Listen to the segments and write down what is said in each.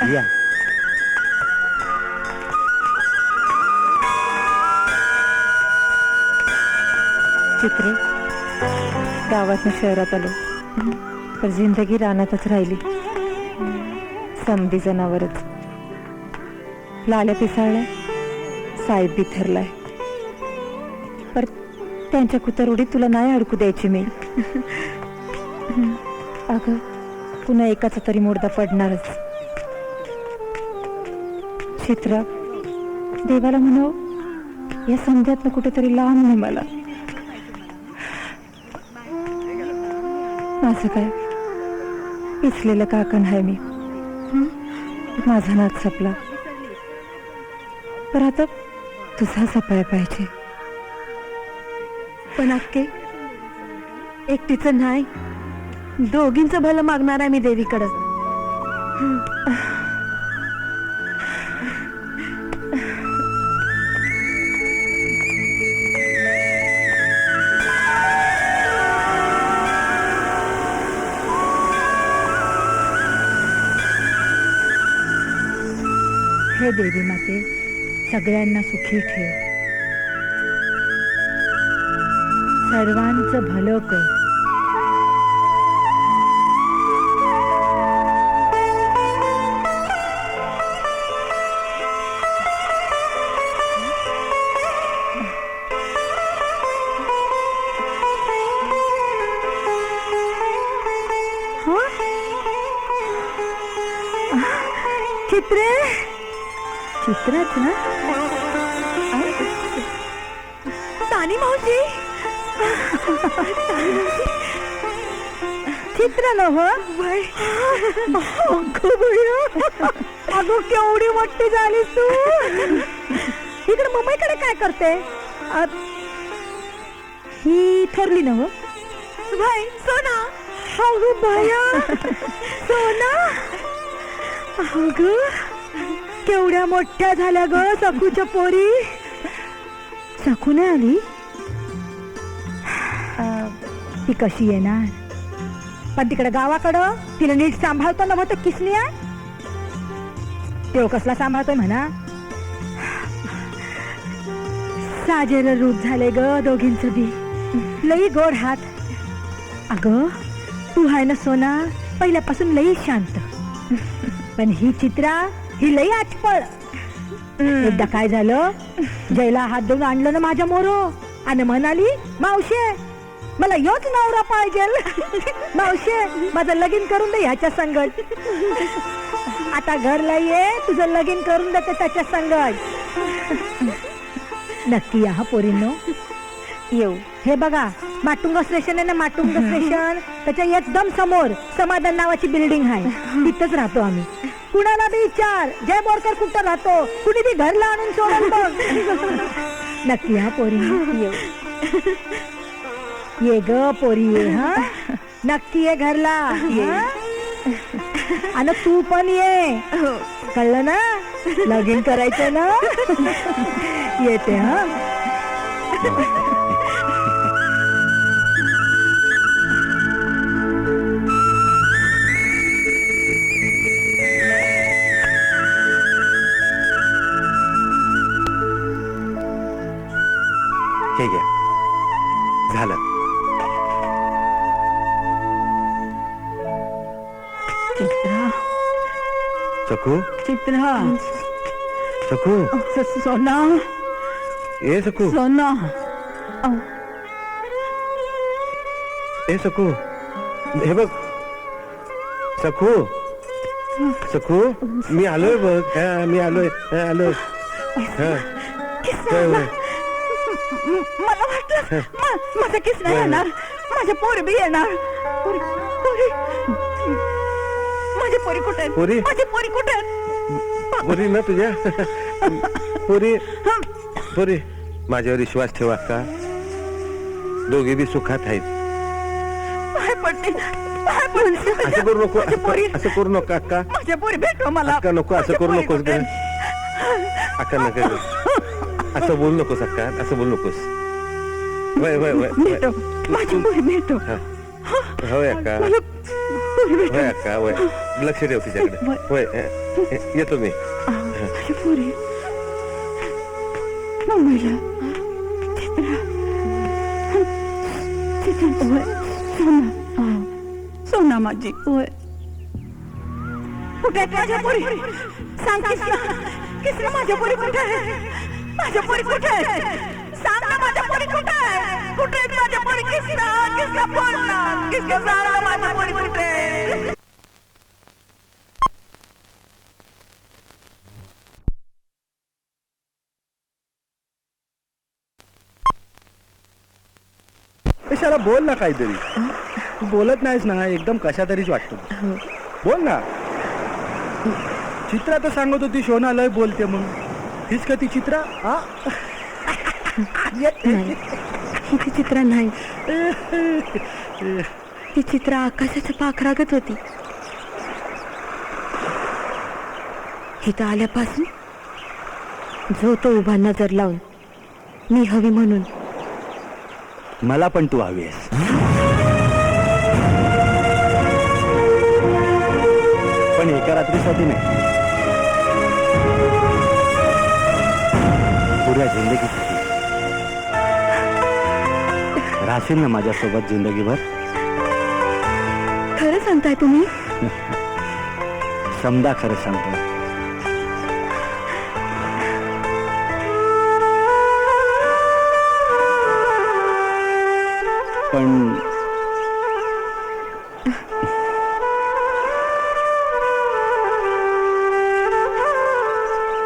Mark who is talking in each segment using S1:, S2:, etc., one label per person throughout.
S1: या.
S2: चित्रे, गावातून शहरात आलो तर जिंदगी रानातच राहिली. समधी जनावरच. लाल्या पिसाळल्या, साहेब बिथरलाय. पर त्यांच्या कुतरवडीत तुला नाही अडकू द्यायची मी. अगं, पुन्हा एकाचा तरी मोडदा पडणारच. चित्रा, देवाला म्हणाव या समध्यातनं कुठेतरी लांब नाही मला. माझं काय पिचलेलं काकण आहे मी. माझा नाच सपला, पण आता तुझा सपाय पाहिजे.
S3: पण अक्के, एकटीचं नाही, दोघींचं भलं मागणार आहे मी देवीकडं.
S2: हे देवी माते, सगळ्यांना सुखी ठेव. सर्वांचं भलं कर.
S3: चित्रे,
S2: चित्राच ना?
S3: तानी मावशी, चित्र न हो. अगो, केवढी मोठी झालीस तू. इकडे मुंबईकडे काय करते?
S2: ही ठरली ना हो.
S3: भाई सोना. अगो भया, सोना. अगं, केवढ्या मोठ्या झाल्या ग सखूच्या पोरी.
S2: सखू नाही आली? ती कशी येणार?
S3: पण तिकडे गावाकडं तिला नीट सांभाळतो ना होतं किसनी आहे. तेव कसला सांभाळतोय म्हणा. साजेर रूप झाले ग दोघींचं बी. लई गोड हात. अगं, तू आहे ना सोना पहिल्यापासून लई शांत. पण ही चित्रा, ही लई आचपळ. एकदा काय झालं, जयला हात देऊन आणलं ना माझ्या मोरो, आणि म्हणाली, मावशे मला योच नवरा पाहिजे. मावशे माझं लगीन करून दे ह्याच्या संगत. आता घरला ये, तुझं लगीन करून देते त्याच्या संगत. नक्की या हा पोरींनो. येऊ. हे बघा, माटुंगा स्टेशन आहे ना, माटुंगा स्टेशन, त्याच्या एकदम समोर समाधान नावाची बिल्डिंग आहे. तिथंच राहतो आम्ही. कुणाला बी विचार, जय बोरकर कुठं राहतो, कुणी बी घरला आणून सोडून बघ. नक्की हा पोरी येऊ. ये ग पोरी ये. हा, नक्की ये घरला. आणि तू पण ये, कळलं ना? लगीन करायचं ना. येते हा.
S1: हे घ्या, झालं.
S3: चित्रा,
S1: सखू,
S3: चित्रा,
S1: सखू,
S3: सोना,
S1: ए सखू,
S3: सोना.
S1: ए सखू, हे बघ सखू, सखू, मी आलोय बघ. हा, मी आलोय. आलोय. हा,
S3: मला वाटलं माझा किसना येणार, माझ्या पोरी बी येणार. माझी पोरी कुठे आहेत?
S1: पोरी?
S3: माझी पोरी कुठे आहेत?
S1: पोरी ना तुझ्या. पोरी, पोरी, माझ्यावर विश्वास ठेवा का. दोघे बी सुखात आहेत.
S3: पाय पडते, पाय पडते.
S1: असं करू नको,
S3: पोरी,
S1: असं करू नको अक्का.
S3: माझ्या पोरी भेटवा मला.
S1: अक्का नको, असं करू नकोस ग. अक्का नका, असं बोलू नकोस अक्का, असं बोलू नकोस. वय वय वय,
S3: भेटो, माझी पोरी भेटो.
S1: होय अक्का. होय अक्का होय लक्ष ठेव तिच्याकडे
S2: होय.
S1: होय येतो मी
S2: माझी पोरी मम्मीला चित्रा सोना सोना माझी होय
S3: कुठे आहेत माझ्या पोरी सांग किसना माझ्या पोरी कुठे आहे माझ्या पोरी कुठे आहे सांग ना माझ्या पोरी कुठे आहे कुठे आहेत माझ्या पोरी किसना बोल ना किसना सांग ना माझ्या पोरी कुठे आहे?
S4: कशाला बोल ना काहीतरी तू बोलत नाहीस ना एकदम कशा तरीच वाटतो बोल ना चित्रा तर सांगत होती शोना लय बोलते म्हणून हीच का ती चित्रा हा
S3: नाही ही ती चित्रा नाही ती चित्रा आकाशाच्या पाखरागत होती इथं आल्यापासून जो तो उभा नजर लावून मी हवी म्हणून
S4: मला पण तू हवी आहेस पण एका रात्रीसाठी नाही पुऱ्या जिंदगीसाठी राहशील ना माझ्यासोबत जिंदगीभर
S3: खरं सांगताय तुम्ही
S4: समजा खरं सांगतो पण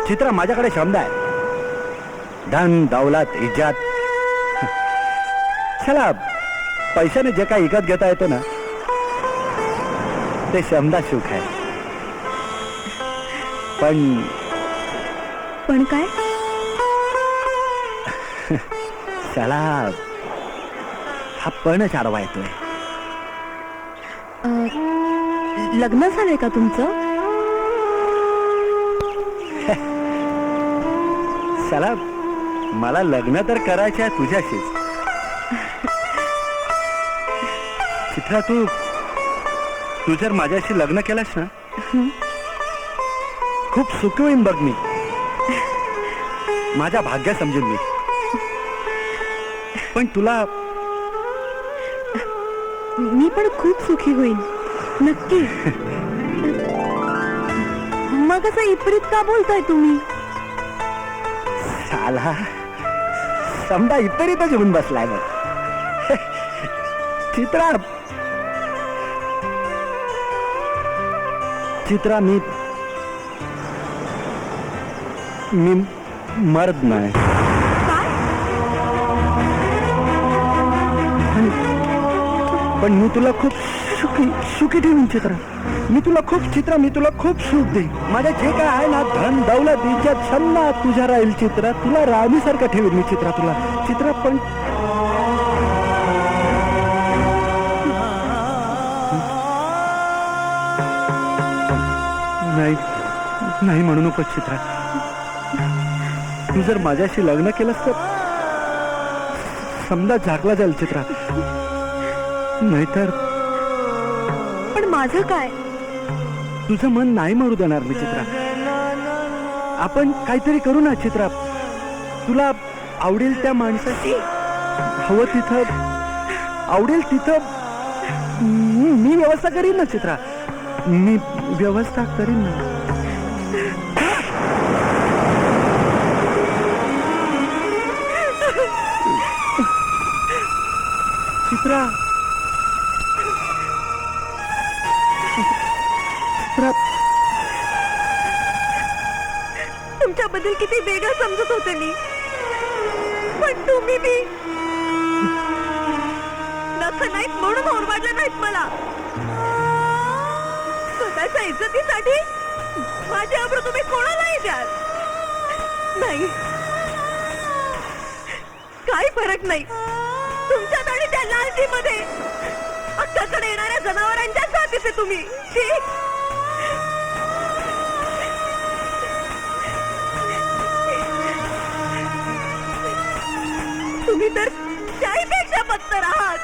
S4: चित्रा माझ्याकडे शब्द आहे धन दौलत इज्जत चला पैशाने जे काही विकत घेता येतो ना ते शब्दा सुख आहे
S3: पण काय
S4: चला हा पणच आडवा येतोय
S3: लग्न झालंय का तुमचं
S4: चला मला लग्न तर करायचं आहे तुझ्याशीच चित्रा तू जर माझ्याशी लग्न केलंस ना खूप सुखी होईन बघ मी माझ्या भाग्य समजून मी पण तुला
S3: मी पण खूप सुखी होईन नक्की मग असं विपरीत का बोलताय तुम्ही
S4: साला समजा इतरीतच येऊन बसलाय मग चित्रा चित्रा मी मर्द नाही पण मी तुला खूप सुखी ठेवीन चित्रा मी तुला खूप सुख देईन माझ्या जे काय आहे ना धन दौलत इज्जत सन्ना तुझ्या राहील चित्रा तुला राणीसारखं ठेवीन मी चित्रा तुला चित्रा पण नाही नाही म्हणू नको चित्रा तू जर माझ्याशी लग्न केलंस तर समजा झाकला जाईल चित्रा नाहीतर
S3: पण माझं काय
S4: तुझं मन नाही मरू देणार मी चित्रा आपण काहीतरी करू ना चित्रा तुला आवडेल त्या माणसाची हवं तिथं आवडेल तिथं मी व्यवस्था करीन ना चित्रा मी व्यवस्था करीन ना चित्रा
S3: तुमच्याबद्दल किती वेगळं समजत होते मी पण तुम्ही बी नख नाहीत म्हणून ओरबाडलं नाहीत मला स्वतःच्या इज्जतीसाठी माझी आबरू तुम्ही कोणालाही द्याल नाही काही फरक नाही तुमच्यात आणि त्या लालजीमध्ये अक्काकडे येणाऱ्या जनावरांच्या जातीचे तुम्ही शी. तुम्ही तर शाहीपेक्षा बदतर आहात